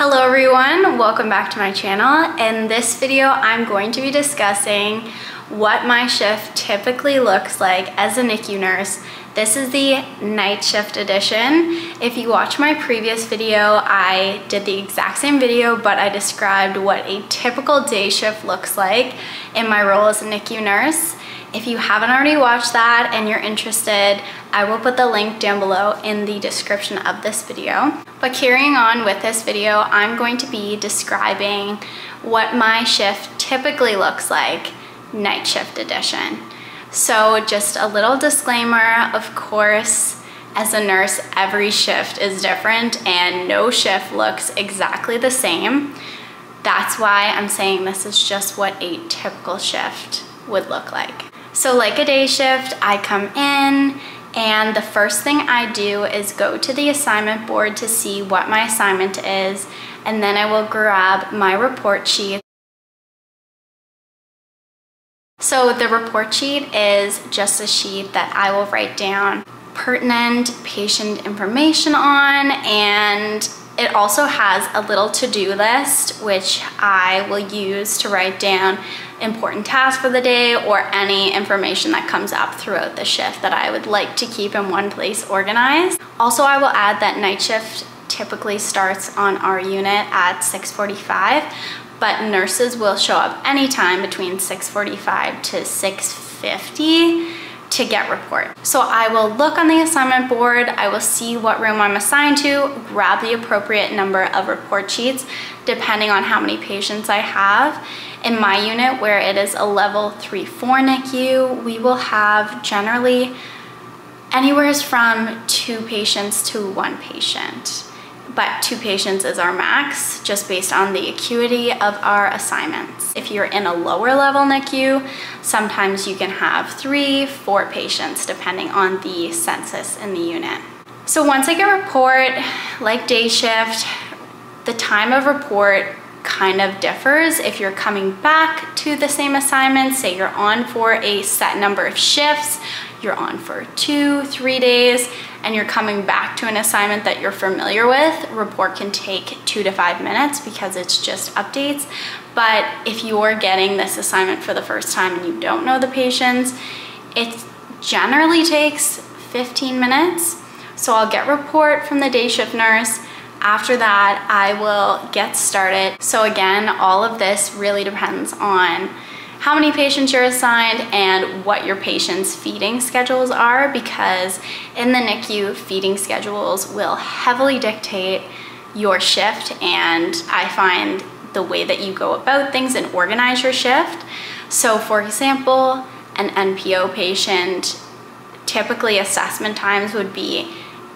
Hello everyone, welcome back to my channel. In this video, I'm going to be discussing what my shift typically looks like as a NICU nurse. This is the night shift edition. If you watch my previous video, I did the exact same video, but I described what a typical day shift looks like in my role as a NICU nurse. If you haven't already watched that and you're interested, I will put the link down below in the description of this video. But carrying on with this video, I'm going to be describing what my shift typically looks like, night shift edition. So just a little disclaimer, of course, as a nurse, every shift is different and no shift looks exactly the same. That's why I'm saying this is just what a typical shift would look like. So like a day shift, I come in and the first thing I do is go to the assignment board to see what my assignment is, and then I will grab my report sheet. So the report sheet is just a sheet that I will write down pertinent patient information on, and it also has a little to-do list which I will use to write down important tasks for the day or any information that comes up throughout the shift that I would like to keep in one place organized. Also, I will add that night shift typically starts on our unit at 6:45, but nurses will show up anytime between 6:45 to 6:50 to get report. So I will look on the assignment board, I will see what room I'm assigned to, grab the appropriate number of report sheets depending on how many patients I have. In my unit, where it is a level 3-4 NICU, we will have generally anywhere from 2 patients to 1 patient. But 2 patients is our max, just based on the acuity of our assignments. If you're in a lower level NICU, sometimes you can have 3-4 patients, depending on the census in the unit. So once I get report, like day shift, the time of report kind of differs. If you're coming back to the same assignment, say you're on for a set number of shifts, you're on for 2-3 days, and you're coming back to an assignment that you're familiar with, report can take 2 to 5 minutes because it's just updates. But if you're getting this assignment for the first time and you don't know the patients, it generally takes 15 minutes. So I'll get report from the day shift nurse. After that, I will get started. So again, all of this really depends on how many patients you're assigned and what your patients' feeding schedules are, because in the NICU, feeding schedules will heavily dictate your shift, and I find the way that you go about things and organize your shift. So for example, an NPO patient, typically assessment times would be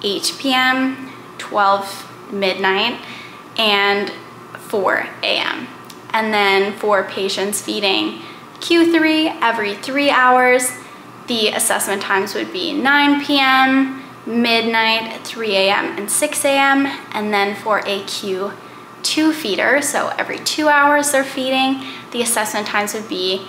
8 p.m., 12 midnight, and 4 a.m. And then for patients feeding Q3 every 3 hours, the assessment times would be 9 p.m., midnight, 3 a.m., and 6 a.m. And then for a Q2 feeder, so every 2 hours they're feeding, the assessment times would be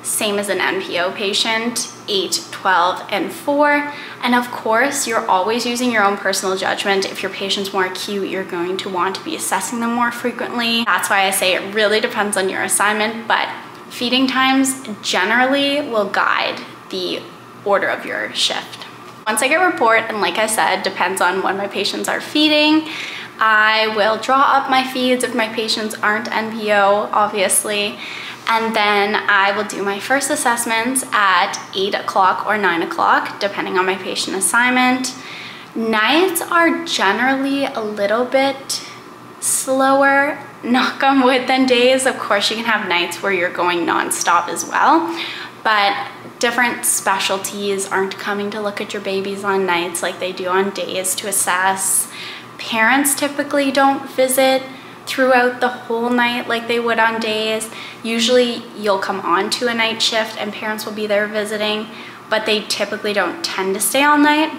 same as an NPO patient, 8, 12, and 4. And of course, you're always using your own personal judgment. If your patient's more acute, you're going to want to be assessing them more frequently. That's why I say it really depends on your assignment, but feeding times generally will guide the order of your shift. Once I get report, and like I said, depends on when my patients are feeding, I will draw up my feeds if my patients aren't NPO, obviously. And then I will do my first assessments at 8 o'clock or 9 o'clock, depending on my patient assignment. Nights are generally a little bit slower, knock on wood, than days. Of course, you can have nights where you're going nonstop as well, but different specialties aren't coming to look at your babies on nights like they do on days to assess. Parents typically don't visit throughout the whole night like they would on days. Usually you'll come on to a night shift and parents will be there visiting, but they typically don't tend to stay all night.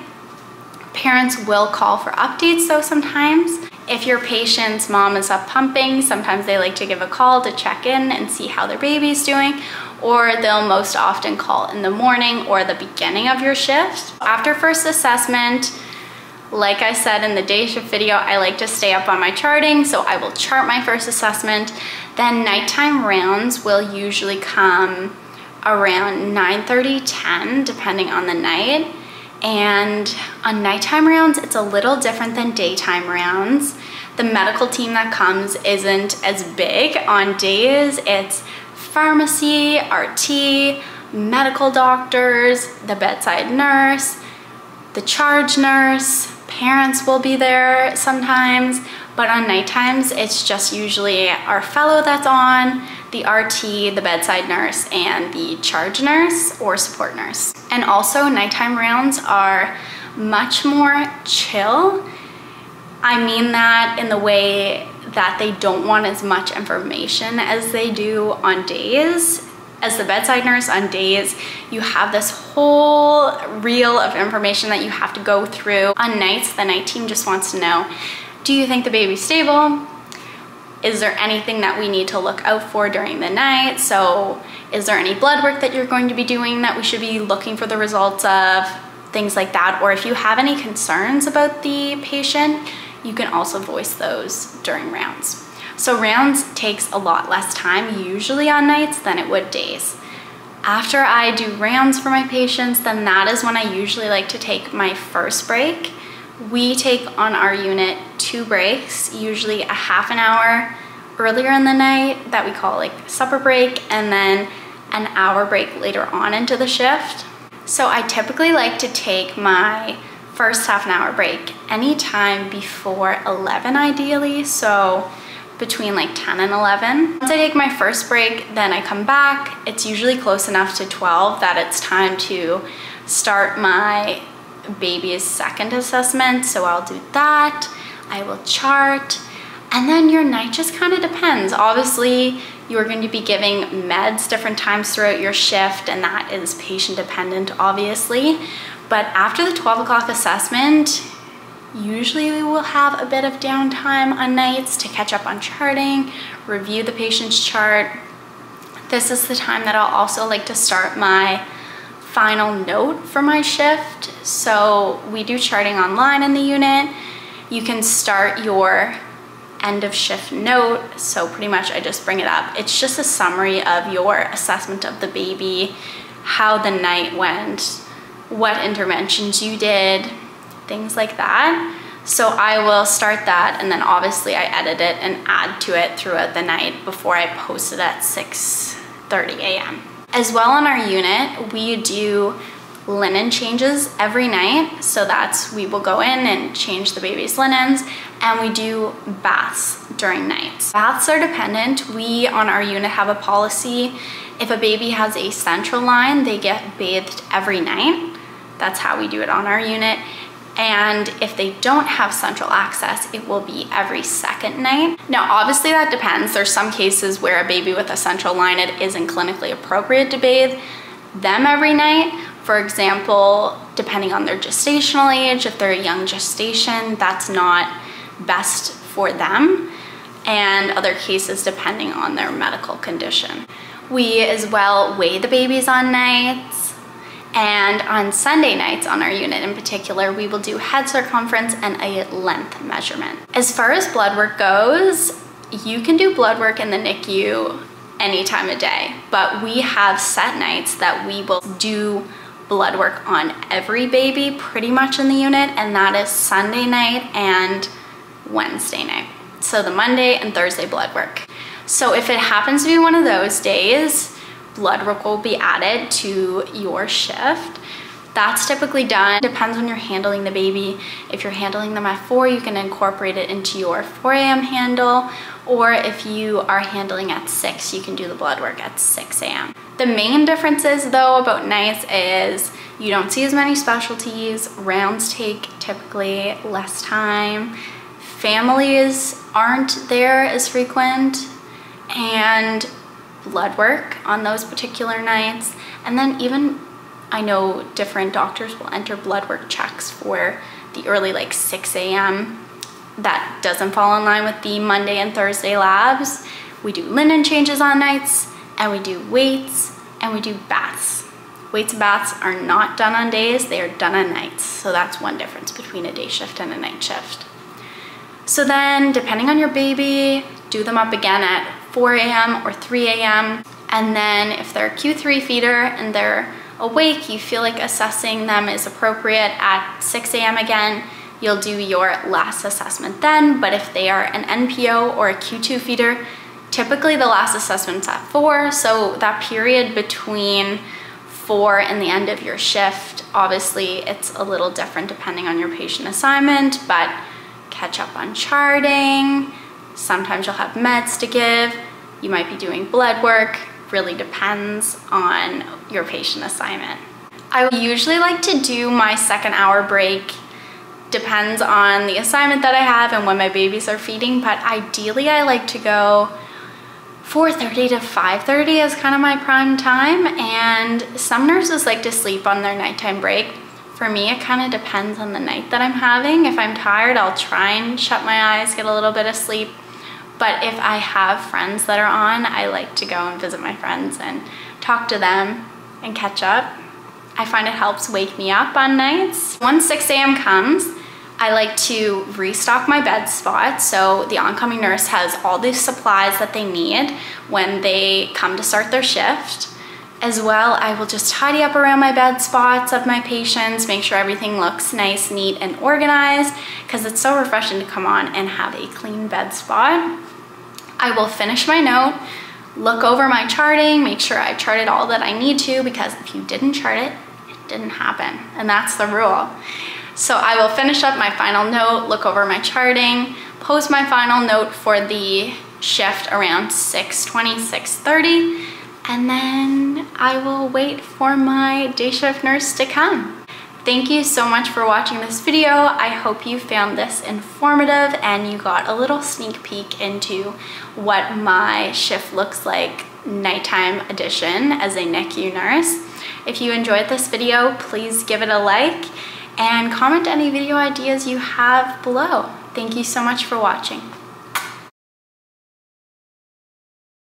Parents will call for updates though sometimes. If your patient's mom is up pumping, sometimes they like to give a call to check in and see how their baby's doing, or they'll most often call in the morning or the beginning of your shift. After first assessment, Like I said in the day shift video, I like to stay up on my charting, so I will chart my first assessment. Then nighttime rounds will usually come around 9:30, 10, depending on the night. And on nighttime rounds, it's a little different than daytime rounds. The medical team that comes isn't as big. On days, it's pharmacy, RT, medical doctors, the bedside nurse, the charge nurse, parents will be there sometimes, but on night times, it's just usually our fellow that's on, the RT, the bedside nurse, and the charge nurse or support nurse. And also nighttime rounds are much more chill. I mean that in the way that they don't want as much information as they do on days. As the bedside nurse on days, you have this whole reel of information that you have to go through. On nights, the night team just wants to know, do you think the baby's stable? Is there anything that we need to look out for during the night? So is there any blood work that you're going to be doing that we should be looking for the results of? Things like that. Or if you have any concerns about the patient, you can also voice those during rounds. So rounds takes a lot less time usually on nights than it would days. After I do rounds for my patients, then that is when I usually like to take my first break. We take on our unit 2 breaks, usually a half an hour earlier in the night that we call like supper break, and then an hour break later on into the shift. So I typically like to take my first half an hour break anytime before 11 ideally, so between like 10 and 11. Once I take my first break, then I come back. It's usually close enough to 12 that it's time to start my baby's second assessment. So I'll do that, I will chart, and then your night just kind of depends. Obviously, you're going to be giving meds different times throughout your shift, and that is patient dependent, obviously. But after the 12 o'clock assessment, usually we will have a bit of downtime on nights to catch up on charting, review the patient's chart. This is the time that I'll also like to start my final note for my shift. So we do charting online in the unit. You can start your end of shift note. So pretty much I just bring it up. It's just a summary of your assessment of the baby, how the night went, what interventions you did, things like that. So I will start that, and then obviously I edit it and add to it throughout the night before I post it at 6:30 a.m. As well on our unit, we do linen changes every night. So that's, we will go in and change the baby's linens, and we do baths during nights. Baths are dependent. We on our unit have a policy. If a baby has a central line, they get bathed every night. That's how we do it on our unit. And if they don't have central access, it will be every second night. Now, obviously that depends. There's some cases where a baby with a central line, it isn't clinically appropriate to bathe them every night. For example, depending on their gestational age, if they're a young gestation, that's not best for them. And other cases depending on their medical condition. We as well weigh the babies on nights. And on Sunday nights on our unit in particular, we will do head circumference and a length measurement. As far as blood work goes, you can do blood work in the NICU any time of day, but we have set nights that we will do blood work on every baby pretty much in the unit, and that is Sunday night and Wednesday night. So the Monday and Thursday blood work. So if it happens to be one of those days, blood work will be added to your shift. That's typically done, depends when you're handling the baby. If you're handling them at 4, you can incorporate it into your 4 a.m. handle, or if you are handling at 6, you can do the blood work at 6 a.m. The main differences though about nights is you don't see as many specialties, rounds take typically less time, families aren't there as frequent, and blood work on those particular nights. And then even I know different doctors will enter blood work checks for the early like 6 a.m. That doesn't fall in line with the Monday and Thursday labs. We do linen changes on nights, and we do weights, and we do baths Weights baths are not done on days, they are done on nights. So that's one difference between a day shift and a night shift. So then, depending on your baby, do them up again at 4 a.m. or 3 a.m. And then if they're a Q3 feeder and they're awake, you feel like assessing them is appropriate at 6 a.m. again, you'll do your last assessment then. But if they are an NPO or a Q2 feeder, typically the last assessment's at 4. So that period between 4 and the end of your shift, obviously it's a little different depending on your patient assignment, but catch up on charting. Sometimes you'll have meds to give. You might be doing blood work. Really depends on your patient assignment. I usually like to do my second hour break. Depends on the assignment that I have and when my babies are feeding, but ideally I like to go 4:30 to 5:30 is kind of my prime time, and some nurses like to sleep on their nighttime break. For me, it kind of depends on the night that I'm having. If I'm tired, I'll try and shut my eyes, get a little bit of sleep. But if I have friends that are on, I like to go and visit my friends and talk to them and catch up. I find it helps wake me up on nights. Once 6 a.m. comes, I like to restock my bed spot. So the oncoming nurse has all the supplies that they need when they come to start their shift. As well, I will just tidy up around my bed spots of my patients, make sure everything looks nice, neat, and organized, because it's so refreshing to come on and have a clean bed spot. I will finish my note, look over my charting, make sure I charted all that I need to, because if you didn't chart it, it didn't happen, and that's the rule. So I will finish up my final note, look over my charting, post my final note for the shift around 6:20, 6:30, and then I will wait for my day shift nurse to come. Thank you so much for watching this video. I hope you found this informative and you got a little sneak peek into what my shift looks like nighttime edition as a NICU nurse. If you enjoyed this video, please give it a like and comment any video ideas you have below. Thank you so much for watching.